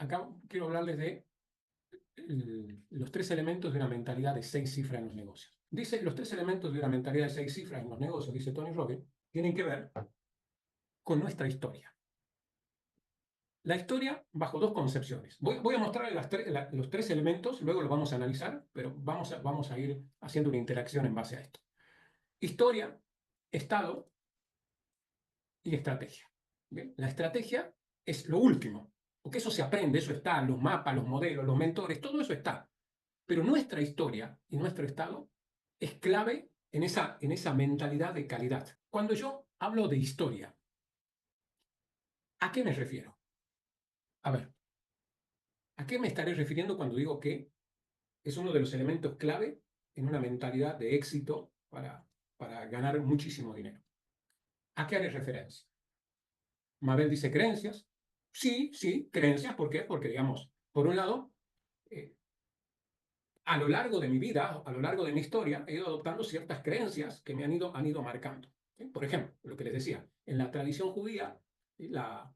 acá quiero hablarles de los 3 elementos de una mentalidad de 6 cifras en los negocios. Dice, los 3 elementos de una mentalidad de 6 cifras en los negocios, dice Tony Robbins, tienen que ver con nuestra historia. La historia bajo 2 concepciones. Voy a mostrarles los 3 elementos, luego los vamos a analizar, pero vamos a ir haciendo una interacción en base a esto. Historia, estado y estrategia. ¿Bien? La estrategia es lo último, porque eso se aprende, eso está, los mapas, los modelos, los mentores, todo eso está. Pero nuestra historia y nuestro estado es clave en esa mentalidad de calidad. Cuando yo hablo de historia, ¿a qué me refiero? A ver, ¿a qué me estaré refiriendo cuando digo que es uno de los elementos clave en una mentalidad de éxito para ganar muchísimo dinero? ¿A qué haré referencia? Mabel dice creencias. Sí, sí, creencias. ¿Por qué? Porque, digamos, por un lado, eh, a lo largo de mi vida, a lo largo de mi historia, he ido adoptando ciertas creencias que me han ido marcando. ¿Sí? Por ejemplo, lo que les decía, en la tradición judía, la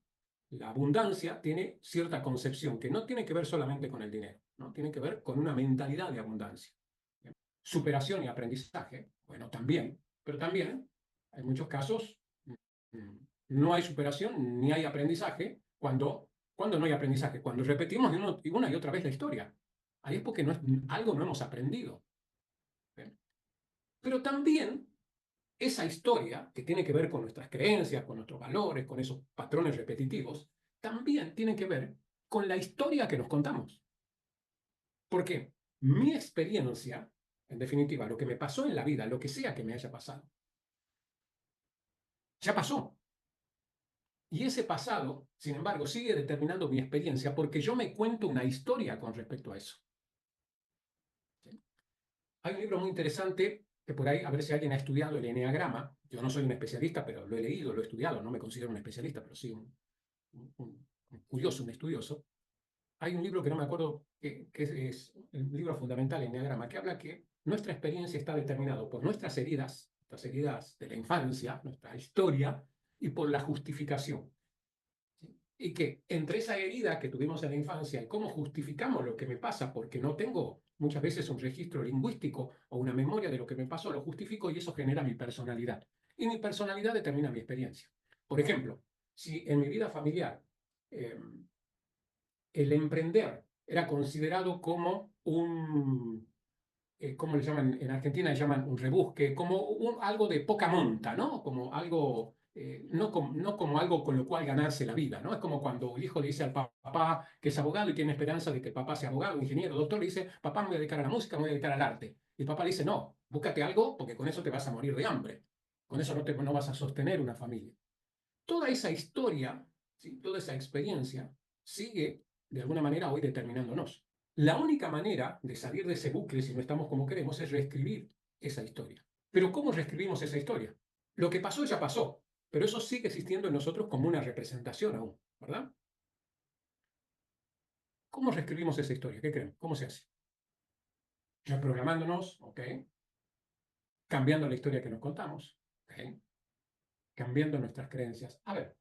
abundancia tiene cierta concepción que no tiene que ver solamente con el dinero, ¿no? Tiene que ver con una mentalidad de abundancia. ¿Sí? Superación y aprendizaje, bueno, también, pero también, en muchos casos, mm, no hay superación ni hay aprendizaje cuando no hay aprendizaje, cuando repetimos una y otra vez la historia. Ahí es porque algo no hemos aprendido. ¿Ven? Pero también esa historia, que tiene que ver con nuestras creencias, con nuestros valores, con esos patrones repetitivos, también tiene que ver con la historia que nos contamos. Porque mi experiencia, en definitiva, lo que me pasó en la vida, lo que sea que me haya pasado, ya pasó. Y ese pasado, sin embargo, sigue determinando mi experiencia porque yo me cuento una historia con respecto a eso. ¿Sí? Hay un libro muy interesante que por ahí, a ver si alguien ha estudiado el eneagrama. Yo no soy un especialista, pero lo he leído, lo he estudiado. No me considero un especialista, pero sí un curioso, un estudioso. Hay un libro que no me acuerdo, que es el libro fundamental, el eneagrama, que habla que nuestra experiencia está determinada por nuestras heridas de la infancia, nuestra historia, y por la justificación. ¿Sí? Y que entre esa herida que tuvimos en la infancia y cómo justificamos lo que me pasa, porque no tengo muchas veces un registro lingüístico o una memoria de lo que me pasó, lo justifico y eso genera mi personalidad. Y mi personalidad determina mi experiencia. Por ejemplo, si en mi vida familiar eh, el emprender era considerado como ¿cómo le llaman? En Argentina le llaman un rebusque, como algo de poca monta, ¿no? Como algo, no como algo con lo cual ganarse la vida, ¿no? Es como cuando el hijo le dice al papá que es abogado y tiene esperanza de que el papá sea abogado, ingeniero, doctor, le dice, papá, me voy a dedicar a la música, me voy a dedicar al arte. Y el papá le dice, no, búscate algo porque con eso te vas a morir de hambre. Con eso no vas a sostener una familia. Toda esa historia, ¿sí? Toda esa experiencia sigue de alguna manera hoy determinándonos. La única manera de salir de ese bucle, si no estamos como queremos, es reescribir esa historia. Pero ¿cómo reescribimos esa historia? Lo que pasó ya pasó, pero eso sigue existiendo en nosotros como una representación aún, ¿verdad? ¿Cómo reescribimos esa historia? ¿Qué creen? ¿Cómo se hace? Reprogramándonos, ¿ok? Cambiando la historia que nos contamos, ¿ok? Cambiando nuestras creencias. A ver,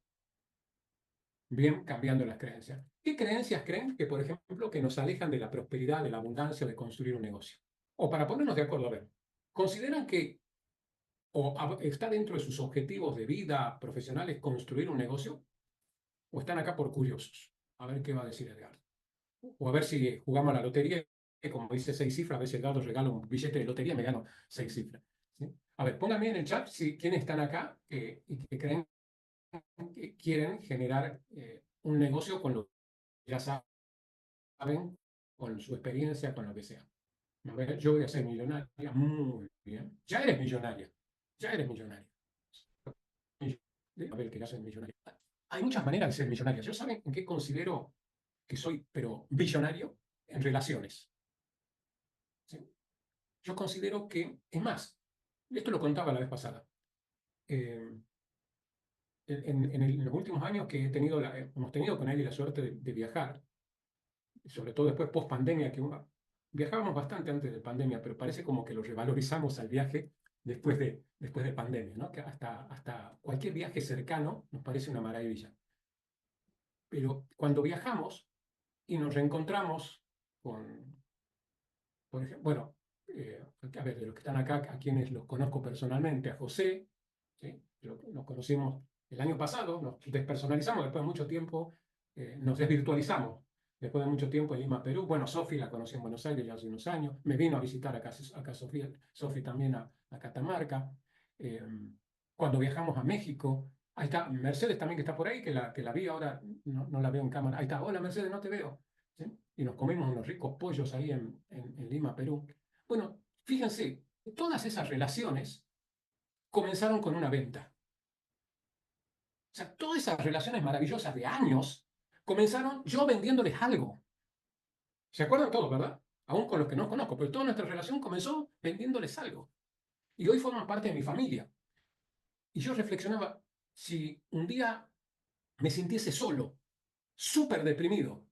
bien, cambiando las creencias. ¿Qué creencias creen que, por ejemplo, que nos alejan de la prosperidad, de la abundancia, de construir un negocio? O para ponernos de acuerdo, a ver, ¿consideran que está dentro de sus objetivos de vida profesionales construir un negocio? ¿O están acá por curiosos? A ver qué va a decir Edgardo. O a ver si jugamos a la lotería, que como dice 6 cifras, a veces Edgardo regala un billete de lotería y me gano 6 cifras. ¿Sí? A ver, pónganme en el chat si quiénes están acá y que creen que quieren generar un negocio con lo que ya saben, con su experiencia, con lo que sea. A ver, yo voy a ser millonaria. Muy bien. Ya eres millonaria. Ya eres millonaria. A ver, que ya soy millonaria. Hay muchas maneras de ser millonaria. ¿Yo saben en qué considero que soy, pero billonario? En relaciones. ¿Sí? Yo considero que, es más, esto lo contaba la vez pasada. Eh, en los últimos años que hemos tenido con él la suerte de viajar, sobre todo después post pandemia, viajábamos bastante antes de pandemia, pero parece como que lo revalorizamos al viaje después de pandemia, ¿no? Que hasta cualquier viaje cercano nos parece una maravilla. Pero cuando viajamos, y nos reencontramos con, por ejemplo, bueno, a ver, de los que están acá, a quienes los conozco personalmente, a José, ¿sí? Nos conocimos el año pasado, nos despersonalizamos después de mucho tiempo, nos desvirtualizamos después de mucho tiempo en Lima, Perú. Bueno, Sofi la conocí en Buenos Aires ya hace unos años, me vino a visitar acá Sofía, Sofi también a Catamarca. Eh, Cuando viajamos a México, ahí está Mercedes también que está por ahí, que la vi ahora, no la veo en cámara. Ahí está, hola Mercedes, no te veo. ¿Sí? Y nos comimos unos ricos pollos ahí en Lima, Perú. Bueno, fíjense, todas esas relaciones comenzaron con una venta. O sea, todas esas relaciones maravillosas de años comenzaron yo vendiéndoles algo. ¿Se acuerdan todos, verdad? Aún con los que no conozco, pero toda nuestra relación comenzó vendiéndoles algo. Y hoy forman parte de mi familia. Y yo reflexionaba, si un día me sintiese solo, súper deprimido,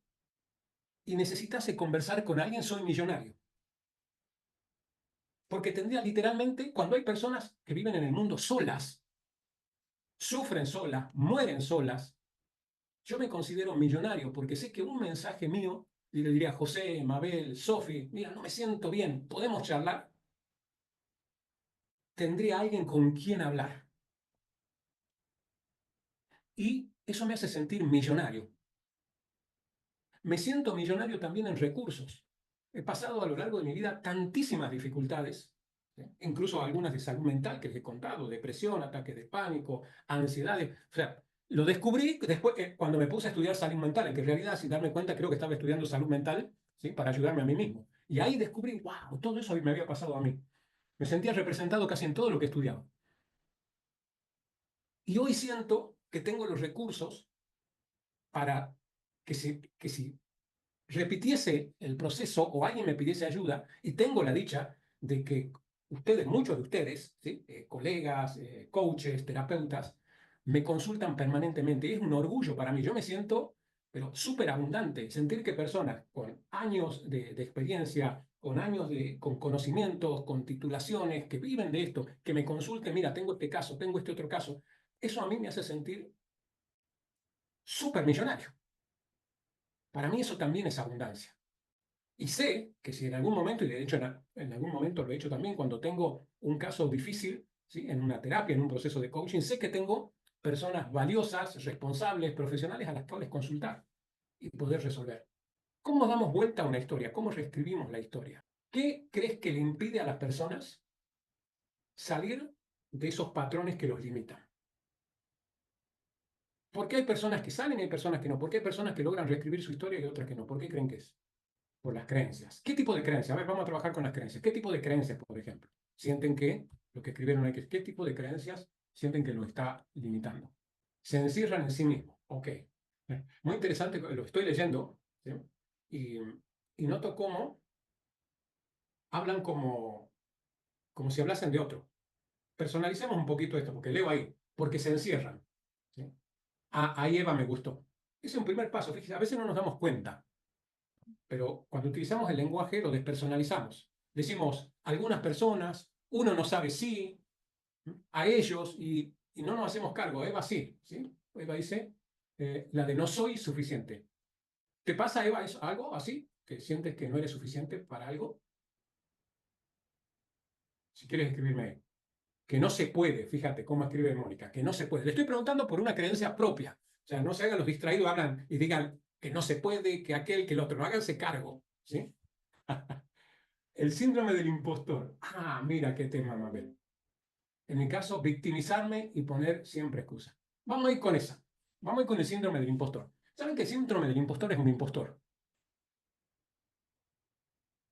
y necesitase conversar con alguien, soy millonario. Porque tendría literalmente, cuando hay personas que viven en el mundo solas, sufren solas, mueren solas, yo me considero millonario porque sé que un mensaje mío, y le diría a José, Mabel, Sofi, mira, no me siento bien, ¿podemos charlar? Tendría alguien con quien hablar. Y eso me hace sentir millonario. Me siento millonario también en recursos. He pasado a lo largo de mi vida tantísimas dificultades, ¿sí? Incluso algunas de salud mental que les he contado, depresión, ataques de pánico, ansiedades. O sea, lo descubrí después cuando me puse a estudiar salud mental, en que en realidad, sin darme cuenta, creo que estaba estudiando salud mental, ¿sí? Para ayudarme a mí mismo. Y ahí descubrí, wow, todo eso me había pasado a mí. Me sentía representado casi en todo lo que estudiaba. Y hoy siento que tengo los recursos para que si repitiese el proceso o alguien me pidiese ayuda, y tengo la dicha de que ustedes, muchos de ustedes, ¿sí? Colegas, coaches, terapeutas, me consultan permanentemente y es un orgullo para mí. Yo me siento, pero súper abundante, sentir que personas con años de experiencia, con años con conocimientos, con titulaciones, que viven de esto, que me consulten, mira, tengo este caso, tengo este otro caso, eso a mí me hace sentir súper millonario. Para mí eso también es abundancia. Y sé que si en algún momento, y de hecho en algún momento lo he hecho también, cuando tengo un caso difícil, ¿sí? En una terapia, en un proceso de coaching, sé que tengo personas valiosas, responsables, profesionales a las cuales consultar y poder resolver. ¿Cómo damos vuelta a una historia? ¿Cómo reescribimos la historia? ¿Qué crees que le impide a las personas salir de esos patrones que los limitan? ¿Por qué hay personas que salen y hay personas que no? ¿Por qué hay personas que logran reescribir su historia y otras que no? ¿Por qué creen que es? Por las creencias. ¿Qué tipo de creencias? A ver, vamos a trabajar con las creencias. ¿Qué tipo de creencias, por ejemplo, sienten que, lo que escribieron aquí, qué tipo de creencias sienten que lo está limitando? Se encierran en sí mismos. Ok. Muy interesante, lo estoy leyendo, ¿sí? y, y noto cómo hablan como si hablasen de otro. Personalicemos un poquito esto, porque leo ahí, porque se encierran. ¿Sí? Ahí Eva me gustó. Ese es un primer paso. Fíjese, a veces no nos damos cuenta, pero cuando utilizamos el lenguaje lo despersonalizamos. Decimos algunas personas, uno no sabe si, a ellos, y no nos hacemos cargo. Eva sí, ¿sí? Eva dice la de no soy suficiente. ¿Te pasa, Eva, algo así? ¿Que sientes que no eres suficiente para algo? Si quieres escribirme, que no se puede, fíjate cómo escribe Mónica, que no se puede. Le estoy preguntando por una creencia propia. O sea, no se hagan los distraídos, hablan y digan que no se puede, que aquel, que el otro. No háganse cargo, ¿sí? El síndrome del impostor. Ah, mira qué tema, Mabel. En mi caso, victimizarme y poner siempre excusas. Vamos a ir con esa. Vamos a ir con el síndrome del impostor. ¿Saben que el síndrome del impostor es un impostor?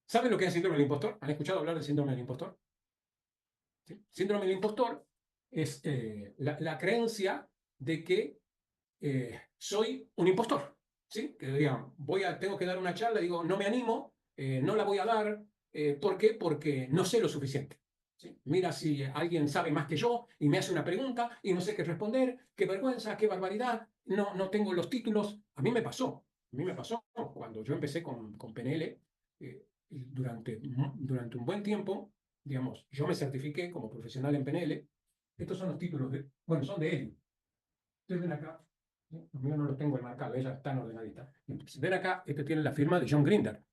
¿Saben lo que es el síndrome del impostor? ¿Han escuchado hablar del síndrome del impostor? ¿Sí? Síndrome del impostor es la creencia de que soy un impostor. ¿Sí? Que digan, tengo que dar una charla y digo, no me animo, no la voy a dar. ¿Por qué? Porque no sé lo suficiente. ¿Sí? Mira si alguien sabe más que yo y me hace una pregunta y no sé qué responder, qué vergüenza, qué barbaridad, no tengo los títulos. A mí me pasó cuando yo empecé con PNL, durante un buen tiempo, digamos, yo me certifiqué como profesional en PNL. Estos son los títulos, bueno, son de él. Ustedes ven acá, ¿Sí? Los míos no los tengo enmarcados, ella está ordenadita. Si ven acá, este tiene la firma de John Grinder.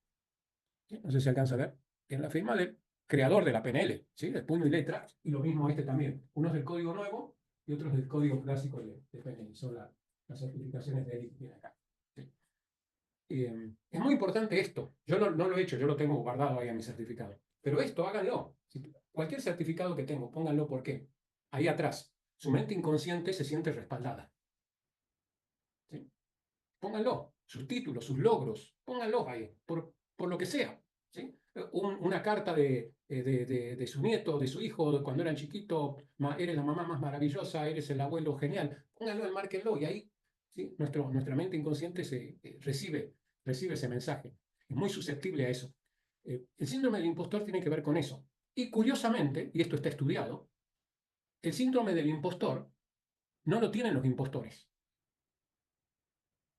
¿Sí? No sé si alcanza a ver. Tiene la firma del creador de la PNL, ¿sí? De puño y letra. Y lo mismo este también. Uno es del código nuevo y otro es del código clásico de PNL. Son las certificaciones de él que tiene acá. ¿Sí? Es muy importante esto. Yo no lo he hecho, yo lo tengo guardado ahí en mi certificado. Pero esto, háganlo. Cualquier certificado que tengo, pónganlo. ¿Por qué? Ahí atrás, su mente inconsciente se siente respaldada. ¿Sí? Pónganlo. Sus títulos, sus logros, pónganlos ahí, por lo que sea. ¿Sí? Una carta de su nieto, de su hijo, de cuando eran chiquito, eres la mamá más maravillosa, eres el abuelo genial. Pónganlo, enmárquenlo y ahí, ¿sí? Nuestra mente inconsciente recibe ese mensaje. Es muy susceptible a eso. El síndrome del impostor tiene que ver con eso. Y curiosamente, y esto está estudiado, el síndrome del impostor no lo tienen los impostores.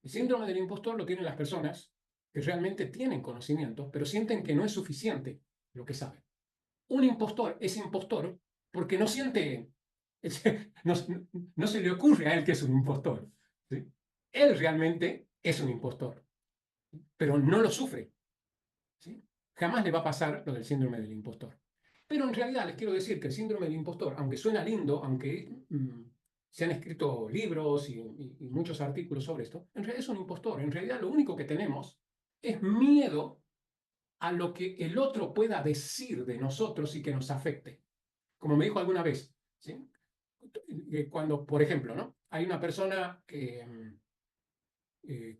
El síndrome del impostor lo tienen las personas que realmente tienen conocimiento, pero sienten que no es suficiente lo que saben. Un impostor es impostor porque no siente, no, no se le ocurre a él que es un impostor. ¿Sí? Él realmente es un impostor, pero no lo sufre. ¿Sí? Jamás le va a pasar lo del síndrome del impostor. Pero en realidad les quiero decir que el síndrome del impostor, aunque suena lindo, aunque se han escrito libros y muchos artículos sobre esto, en realidad es un impostor. En realidad lo único que tenemos es miedo a lo que el otro pueda decir de nosotros y que nos afecte. Como me dijo alguna vez, ¿sí? Cuando, por ejemplo, ¿no? Hay una persona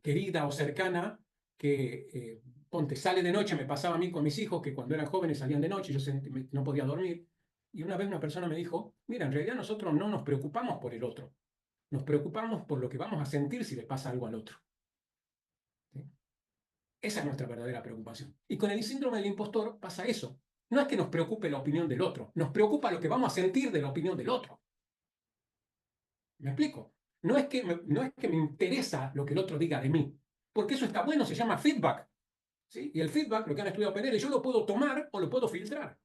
querida o cercana que, ponte, sale de noche, me pasaba a mí con mis hijos que cuando eran jóvenes salían de noche, yo no podía dormir, y una vez una persona me dijo, mira, en realidad nosotros no nos preocupamos por el otro, nos preocupamos por lo que vamos a sentir si le pasa algo al otro. ¿Sí? Esa es nuestra verdadera preocupación. Y con el síndrome del impostor pasa eso. No es que nos preocupe la opinión del otro, nos preocupa lo que vamos a sentir de la opinión del otro. ¿Me explico? No es que me interesa lo que el otro diga de mí, porque eso está bueno, se llama feedback. ¿Sí? Y el feedback, lo que han estudiado PNL, yo lo puedo tomar o lo puedo filtrar.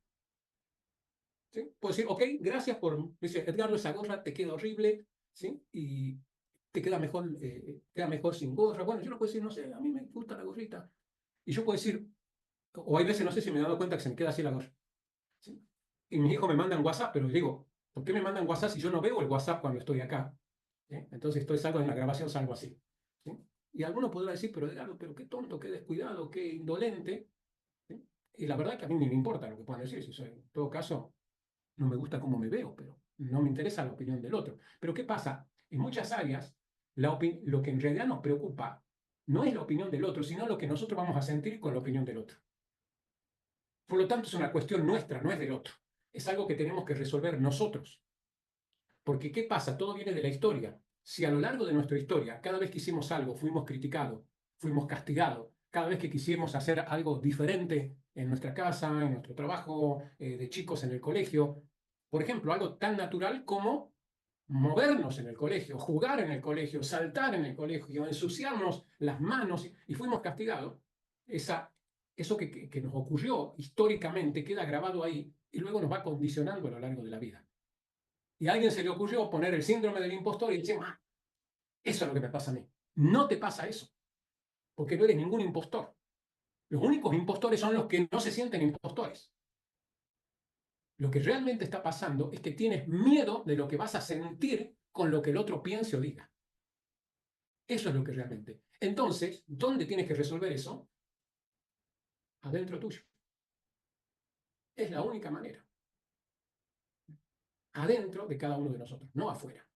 ¿Sí? Puedo decir, ok, gracias por, dice Edgardo, esa gorra te queda horrible, ¿sí? Y te queda mejor sin gorra. Bueno, yo lo puedo decir, no sé, a mí me gusta la gorrita. Y yo puedo decir, o hay veces, no sé si me he dado cuenta que se me queda así la gorra. ¿Sí? Y mis hijos me mandan WhatsApp, pero digo, ¿por qué me mandan WhatsApp si yo no veo el WhatsApp cuando estoy acá? ¿Sí? Entonces salgo en la grabación, salgo así. ¿Sí? Y alguno podrá decir, pero Edgardo, pero qué tonto, qué descuidado, qué indolente. ¿Sí? Y la verdad es que a mí ni me importa lo que puedan decir. Si soy, en todo caso, no me gusta cómo me veo, pero no me interesa la opinión del otro. Pero ¿qué pasa? En muchas áreas, lo que en realidad nos preocupa no es la opinión del otro, sino lo que nosotros vamos a sentir con la opinión del otro. Por lo tanto, es una cuestión nuestra, no es del otro. Es algo que tenemos que resolver nosotros. Porque ¿qué pasa? Todo viene de la historia. Si a lo largo de nuestra historia, cada vez que hicimos algo, fuimos criticados, fuimos castigados, cada vez que quisimos hacer algo diferente en nuestra casa, en nuestro trabajo, de chicos en el colegio, por ejemplo, algo tan natural como movernos en el colegio, jugar en el colegio, saltar en el colegio, ensuciarnos las manos y fuimos castigados, eso que nos ocurrió históricamente queda grabado ahí y luego nos va condicionando a lo largo de la vida. Y a alguien se le ocurrió poner el síndrome del impostor y decir, ah, eso es lo que me pasa a mí. No te pasa eso, porque no eres ningún impostor. Los únicos impostores son los que no se sienten impostores. Lo que realmente está pasando es que tienes miedo de lo que vas a sentir con lo que el otro piense o diga. Eso es lo que realmente. Entonces, ¿dónde tienes que resolver eso? Adentro tuyo. Es la única manera. Adentro de cada uno de nosotros, no afuera.